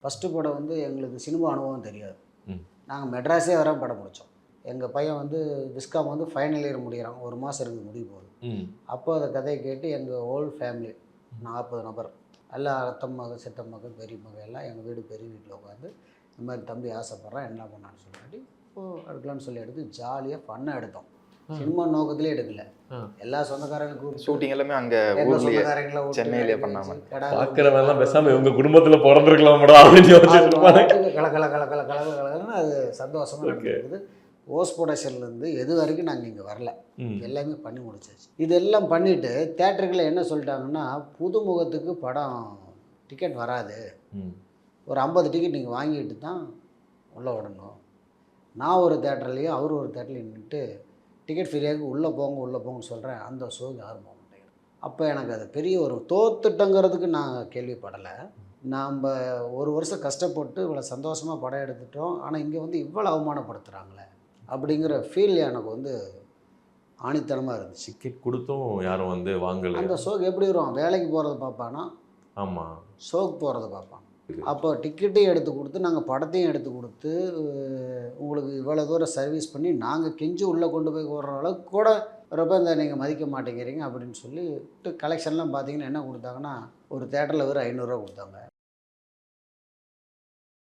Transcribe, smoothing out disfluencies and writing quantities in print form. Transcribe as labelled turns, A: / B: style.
A: First படம் வந்து எங்களுக்கு சினிமா அனுபவம் தெரியாது.
B: ம்.
A: நாங்கள் மெட்ராஸே வர படம் முடித்தோம். எங்கள் பையன் வந்து விஸ்காம் வந்து ஃபைனல் இயர் முடிகிறான். 1 மாதம் இருக்குது முடிய போகுது.
B: ம்.
A: அப்போ அந்த கதையை கேட்டு எங்கள் ஹோல் ஃபேமிலி 40 நபர் எல்லா அத்தம்மாக சித்தம்மாக பெரியம்மாக எல்லாம் எங்கள் வீடு பெரிய வீட்டில் உட்காந்து இந்த மாதிரி தம்பி ஆசைப்பட்றான் என்ன பண்ணான்னு சொல்லிட்டு இப்போது எடுக்கலான்னு சொல்லி எடுத்து ஜாலியாக ஃபன்னாக எடுத்தோம். சினிமா நோக்கத்திலே எடுக்கல. எல்லா சொந்தக்காரங்களும் கூப்பிட்டு
C: ஷூட்டிங் எல்லாமே அங்க
A: எங்கள்
C: ஊர்லயே
A: சொந்தக்காரங்களை
C: சென்னையிலே பண்ணாம.
B: பார்க்குறவெல்லாம் பேசாம இவங்க குடும்பத்துல பிறந்திருக்கலாம்டா அப்படின்னு யோசிச்சிருப்பாங்க.
A: கல கல கல கல கல கலன்னு அது சந்தோஷமாக நடந்துருக்குது. போஸ்ட் ப்ரொடக்ஷன்லேருந்து எது வரைக்கும் நாங்கள் இங்கே வரல, எல்லாமே பண்ணி முடிச்சாச்சு. இதெல்லாம் பண்ணிவிட்டு தேட்டருக்குள்ள என்ன சொல்லிட்டாங்கன்னா, புதுமுகத்துக்கு படம் டிக்கெட் வராது, ஒரு 50 டிக்கெட் நீங்கள் வாங்கிட்டு தான் உள்ளே விடணும். நான் ஒரு தேட்டர்லேயும் அவர் ஒரு தேட்டர்லையும் நின்றுட்டு டிக்கெட் ஃப்ரீயாக உள்ளே போங்கன்னு சொல்கிறேன். அந்த ஷோக்கு யாரும் போக மாட்டேங்கிறேன். அப்போ எனக்கு அது பெரிய ஒரு தோத்துட்டங்கிறதுக்கு நான் கேள்விப்படலை. நாம் ஒரு வருஷம் கஷ்டப்பட்டு இவ்வளோ சந்தோஷமாக படம் எடுத்துட்டோம், ஆனால் இங்கே வந்து இவ்வளோ அவமானப்படுத்துகிறாங்களே அப்படிங்கிற ஃபீல் எனக்கு வந்து ஆணித்தனமாக இருந்துச்சு.
B: டிக்கெட் கொடுத்தும் யாரும் வந்து வாங்கல.
A: அந்த ஷோக்கு எப்படி வரும், வேலைக்கு போகிறத பார்ப்பானா,
B: ஆமாம்,
A: ஷோக்கு போகிறத பார்ப்பான். அப்போ டிக்கெட்டையும் எடுத்து கொடுத்து நாங்கள் படத்தையும் எடுத்து கொடுத்து உங்களுக்கு இவ்வளோ தூரம் சர்வீஸ் பண்ணி நாங்கள் கெஞ்சி உள்ளே கொண்டு போய் போடுற அளவுக்கு கூட ரொம்ப இந்த நீங்கள் மதிக்க மாட்டேங்கிறீங்க அப்படின்னு சொல்லிட்டு கலெக்ஷன்லாம் பார்த்தீங்கன்னா என்ன கொடுத்தாங்கன்னா, ஒரு தேட்டரில் வெறும் 500 ரூபா கொடுத்தாங்க.